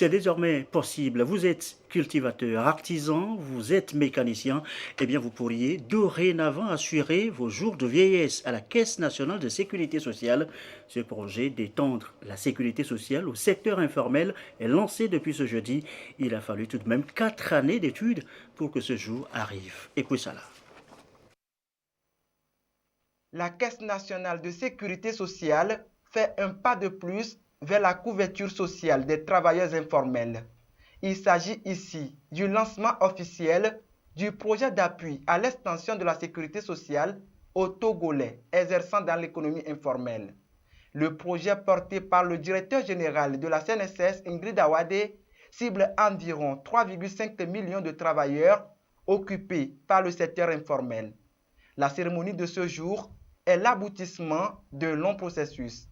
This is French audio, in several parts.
c'est désormais possible. Vous êtes cultivateur, artisan, vous êtes mécanicien, eh bien vous pourriez dorénavant assurer vos jours de vieillesse à la Caisse nationale de sécurité sociale. Ce projet d'étendre la sécurité sociale au secteur informel est lancé depuis ce jeudi. Il a fallu tout de même 4 années d'études pour que ce jour arrive. Écoutez ça là. La Caisse nationale de sécurité sociale fait un pas de plus vers la couverture sociale des travailleurs informels. Il s'agit ici du lancement officiel du projet d'appui à l'extension de la sécurité sociale aux Togolais exerçant dans l'économie informelle. Le projet porté par le directeur général de la CNSS, Ingrid Awade, cible environ 3,5 millions de travailleurs occupés par le secteur informel. La cérémonie de ce jour est l'aboutissement d'un long processus.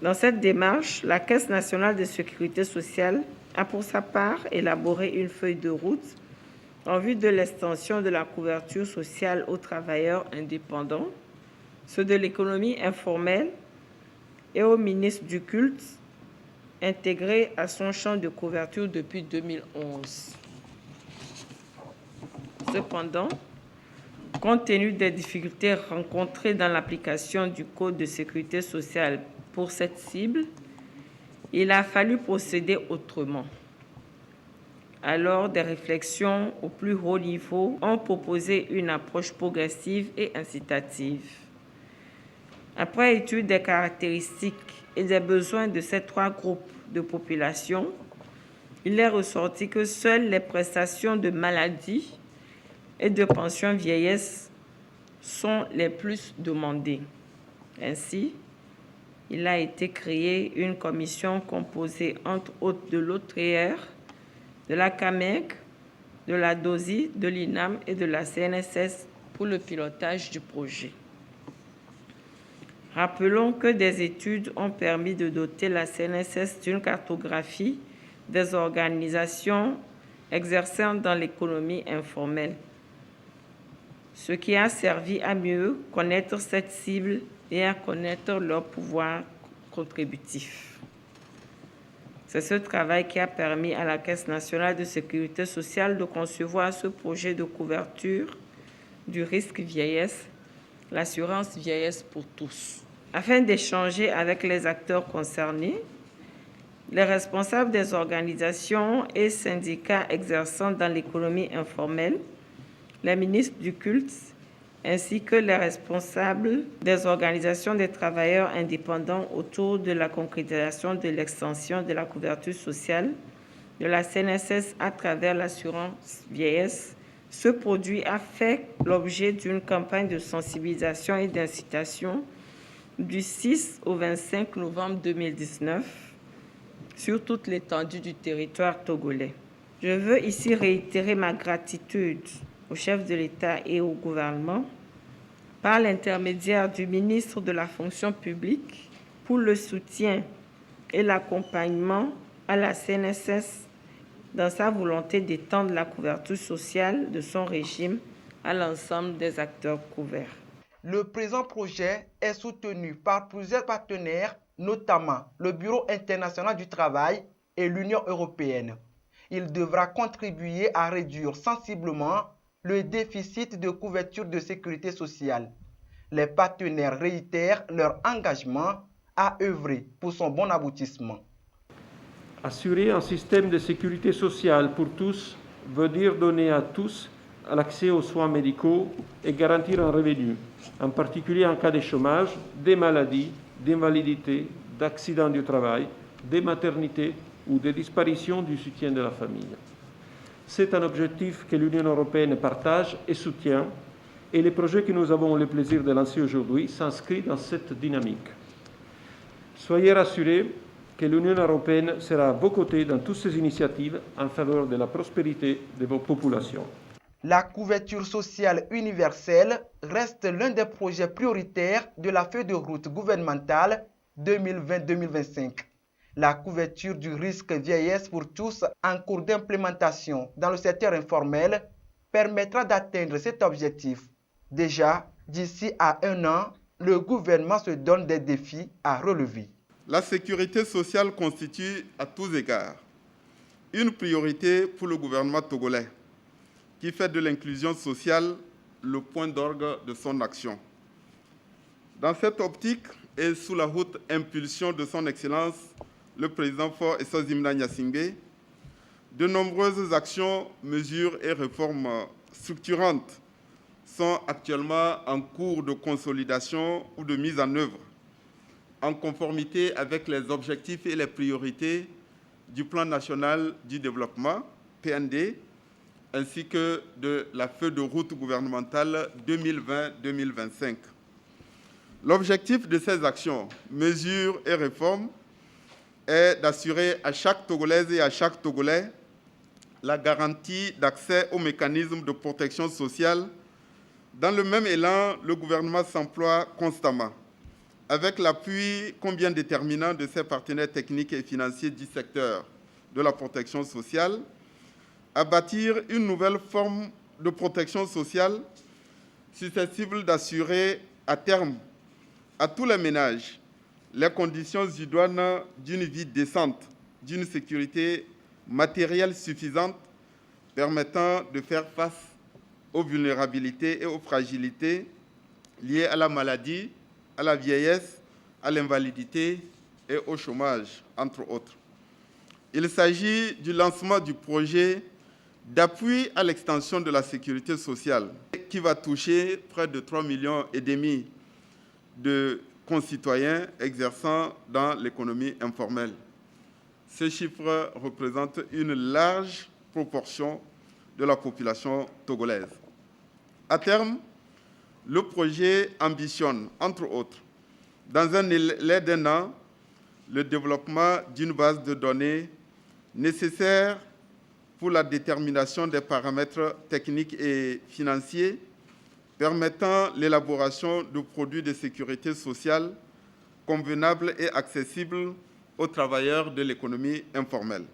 Dans cette démarche, la Caisse nationale de sécurité sociale a pour sa part élaboré une feuille de route en vue de l'extension de la couverture sociale aux travailleurs indépendants, ceux de l'économie informelle et aux ministres du culte, intégrés à son champ de couverture depuis 2011. Cependant, compte tenu des difficultés rencontrées dans l'application du Code de sécurité sociale pour cette cible, il a fallu procéder autrement. Alors, des réflexions au plus haut niveau ont proposé une approche progressive et incitative. Après étude des caractéristiques et des besoins de ces 3 groupes de population, il est ressorti que seules les prestations de maladie et de pension vieillesse sont les plus demandées. Ainsi, il a été créé une commission composée entre autres de l'OTRER, de la CAMEC, de la DOSI, de l'INAM et de la CNSS pour le pilotage du projet. Rappelons que des études ont permis de doter la CNSS d'une cartographie des organisations exerçant dans l'économie informelle, ce qui a servi à mieux connaître cette cible et à connaître leur pouvoir contributif. C'est ce travail qui a permis à la Caisse nationale de sécurité sociale de concevoir ce projet de couverture du risque vieillesse, l'assurance vieillesse pour tous. Afin d'échanger avec les acteurs concernés, les responsables des organisations et syndicats exerçant dans l'économie informelle, les ministres du culte, ainsi que les responsables des organisations des travailleurs indépendants autour de la concrétisation de l'extension de la couverture sociale de la CNSS à travers l'assurance vieillesse. Ce produit a fait l'objet d'une campagne de sensibilisation et d'incitation du 6 au 25 novembre 2019 sur toute l'étendue du territoire togolais. Je veux ici réitérer ma gratitude au chef de l'État et au gouvernement, par l'intermédiaire du ministre de la fonction publique, pour le soutien et l'accompagnement à la CNSS dans sa volonté d'étendre la couverture sociale de son régime à l'ensemble des acteurs couverts. Le présent projet est soutenu par plusieurs partenaires, notamment le Bureau international du travail et l'Union européenne. Il devra contribuer à réduire sensiblement le déficit de couverture de sécurité sociale. Les partenaires réitèrent leur engagement à œuvrer pour son bon aboutissement. Assurer un système de sécurité sociale pour tous veut dire donner à tous l'accès aux soins médicaux et garantir un revenu, en particulier en cas de chômage, de maladies, d'invalidité, d'accidents du travail, de maternité ou de disparition du soutien de la famille. C'est un objectif que l'Union européenne partage et soutient, et le projet que nous avons le plaisir de lancer aujourd'hui s'inscrit dans cette dynamique. Soyez rassurés que l'Union européenne sera à vos côtés dans toutes ces initiatives en faveur de la prospérité de vos populations. La couverture sociale universelle reste l'un des projets prioritaires de la feuille de route gouvernementale 2020-2025. La couverture du risque vieillesse pour tous en cours d'implémentation dans le secteur informel permettra d'atteindre cet objectif. Déjà, d'ici à 1 an, le gouvernement se donne des défis à relever. La sécurité sociale constitue à tous égards une priorité pour le gouvernement togolais, qui fait de l'inclusion sociale le point d'orgue de son action. Dans cette optique et sous la haute impulsion de son Excellence, le président Faure Essozimna Gnassingbé, de nombreuses actions, mesures et réformes structurantes sont actuellement en cours de consolidation ou de mise en œuvre, en conformité avec les objectifs et les priorités du Plan national du développement, PND, ainsi que de la feuille de route gouvernementale 2020-2025. L'objectif de ces actions, mesures et réformes est d'assurer à chaque Togolaise et à chaque Togolais la garantie d'accès aux mécanismes de protection sociale. Dans le même élan, le gouvernement s'emploie constamment, avec l'appui combien déterminant de ses partenaires techniques et financiers du secteur de la protection sociale, à bâtir une nouvelle forme de protection sociale susceptible d'assurer à terme à tous les ménages les conditions idoines d'une vie décente, d'une sécurité matérielle suffisante permettant de faire face aux vulnérabilités et aux fragilités liées à la maladie, à la vieillesse, à l'invalidité et au chômage, entre autres. Il s'agit du lancement du projet d'appui à l'extension de la sécurité sociale qui va toucher près de 3,5 millions de concitoyens exerçant dans l'économie informelle. Ces chiffres représentent une large proportion de la population togolaise. À terme, le projet ambitionne, entre autres, dans un délai d'1 an, le développement d'une base de données nécessaire pour la détermination des paramètres techniques et financiers permettant l'élaboration de produits de sécurité sociale convenables et accessibles aux travailleurs de l'économie informelle.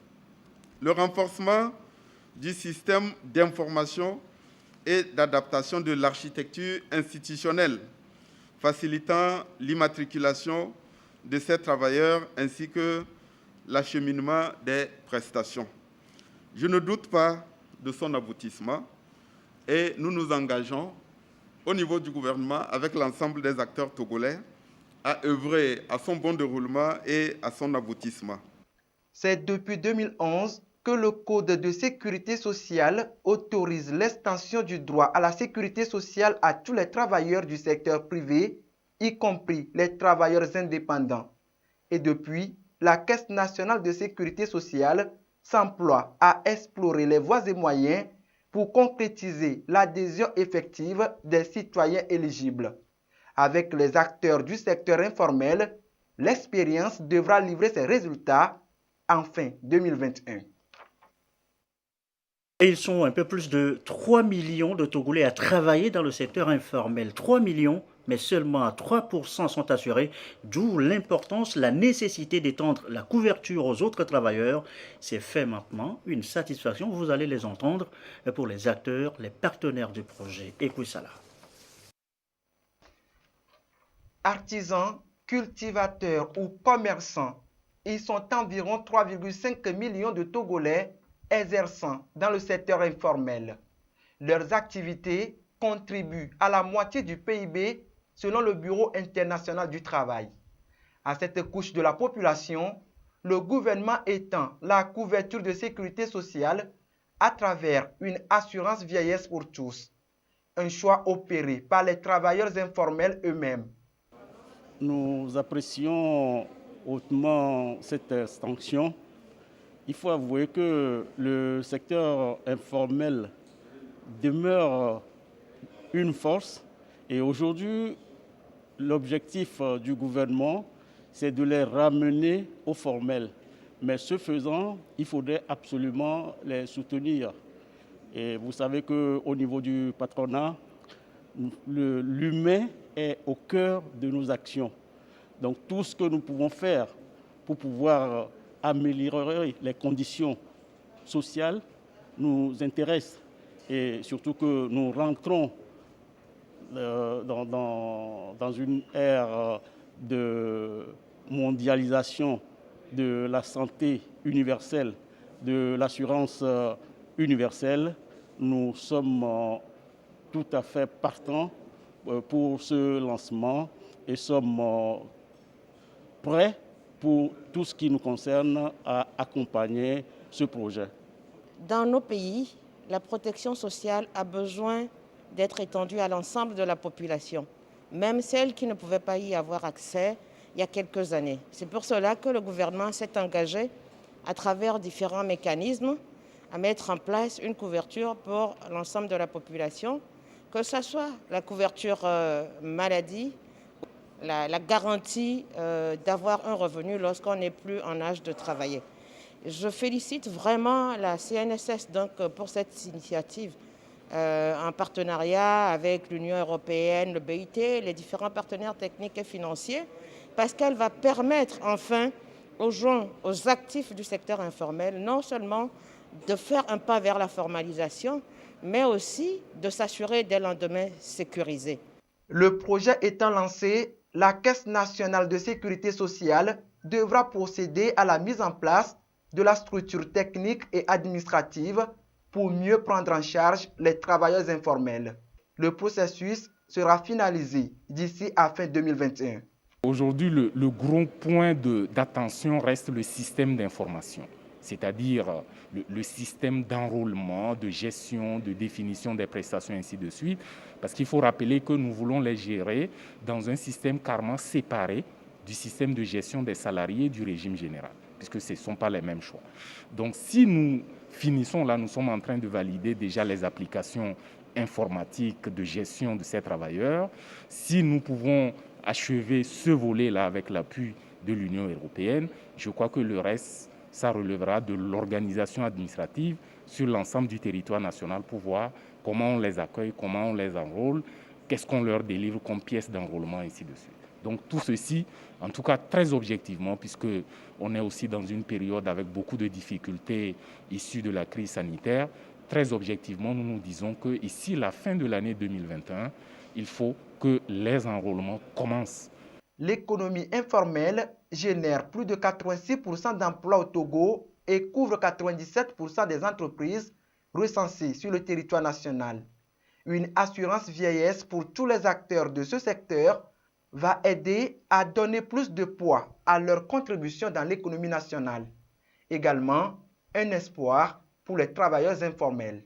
Le renforcement du système d'information et d'adaptation de l'architecture institutionnelle, facilitant l'immatriculation de ces travailleurs ainsi que l'acheminement des prestations. Je ne doute pas de son aboutissement et nous nous engageons au niveau du gouvernement avec l'ensemble des acteurs togolais à œuvrer à son bon déroulement et à son aboutissement. C'est depuis 2011 que le Code de sécurité sociale autorise l'extension du droit à la sécurité sociale à tous les travailleurs du secteur privé, y compris les travailleurs indépendants. Et depuis, la Caisse nationale de sécurité sociale s'emploie à explorer les voies et moyens pour concrétiser l'adhésion effective des citoyens éligibles. Avec les acteurs du secteur informel, l'expérience devra livrer ses résultats en fin 2021. Et ils sont un peu plus de 3 millions de Togolais à travailler dans le secteur informel. 3 millions, mais seulement 3% sont assurés, d'où l'importance, la nécessité d'étendre la couverture aux autres travailleurs. C'est fait maintenant, une satisfaction, vous allez les entendre, pour les acteurs, les partenaires du projet. Écoutez ça là. Artisans, cultivateurs ou commerçants, ils sont environ 3,5 millions de Togolais exerçant dans le secteur informel. Leurs activités contribuent à la moitié du PIB selon le Bureau international du travail. À cette couche de la population, le gouvernement étend la couverture de sécurité sociale à travers une assurance vieillesse pour tous, un choix opéré par les travailleurs informels eux-mêmes. Nous apprécions hautement cette extension. Il faut avouer que le secteur informel demeure une force et aujourd'hui, l'objectif du gouvernement, c'est de les ramener au formel. Mais ce faisant, il faudrait absolument les soutenir. Et vous savez qu'au niveau du patronat, l'humain est au cœur de nos actions. Donc tout ce que nous pouvons faire pour pouvoir améliorer les conditions sociales nous intéresse. Et surtout que nous rentrons dans une ère de mondialisation de la santé universelle. de l'assurance universelle, nous sommes tout à fait partants pour ce lancement et sommes prêts pour tout ce qui nous concerne à accompagner ce projet. Dans nos pays, la protection sociale a besoin d'être étendue à l'ensemble de la population, même celles qui ne pouvaient pas y avoir accès il y a quelques années. C'est pour cela que le gouvernement s'est engagé à travers différents mécanismes à mettre en place une couverture pour l'ensemble de la population, que ce soit la couverture maladie, la garantie d'avoir un revenu lorsqu'on n'est plus en âge de travailler. Je félicite vraiment la CNSS donc, pour cette initiative en partenariat avec l'Union européenne, le BIT, les différents partenaires techniques et financiers, parce qu'elle va permettre enfin aux gens, aux actifs du secteur informel, non seulement de faire un pas vers la formalisation, mais aussi de s'assurer des lendemains sécurisés. Le projet étant lancé, la Caisse nationale de sécurité sociale devra procéder à la mise en place de la structure technique et administrative pour mieux prendre en charge les travailleurs informels. Le processus sera finalisé d'ici à fin 2021. Aujourd'hui, le gros point d'attention reste le système d'information, c'est-à-dire le système d'enrôlement, de gestion, de définition des prestations, ainsi de suite, parce qu'il faut rappeler que nous voulons les gérer dans un système carrément séparé du système de gestion des salariés du régime général, puisque ce ne sont pas les mêmes choix. Donc si nous finissons là, nous sommes en train de valider déjà les applications informatiques de gestion de ces travailleurs. Si nous pouvons achever ce volet-là avec l'appui de l'Union européenne, je crois que le reste, ça relèvera de l'organisation administrative sur l'ensemble du territoire national pour voir comment on les accueille, comment on les enrôle, qu'est-ce qu'on leur délivre comme pièces d'enrôlement, ainsi de suite. Donc tout ceci, en tout cas très objectivement, puisqu'on est aussi dans une période avec beaucoup de difficultés issues de la crise sanitaire, très objectivement, nous nous disons qu'ici, la fin de l'année 2021, il faut que les enrôlements commencent. L'économie informelle génère plus de 86% d'emplois au Togo et couvre 97% des entreprises recensées sur le territoire national. Une assurance vieillesse pour tous les acteurs de ce secteur va aider à donner plus de poids à leur contribution dans l'économie nationale. Également, un espoir pour les travailleurs informels.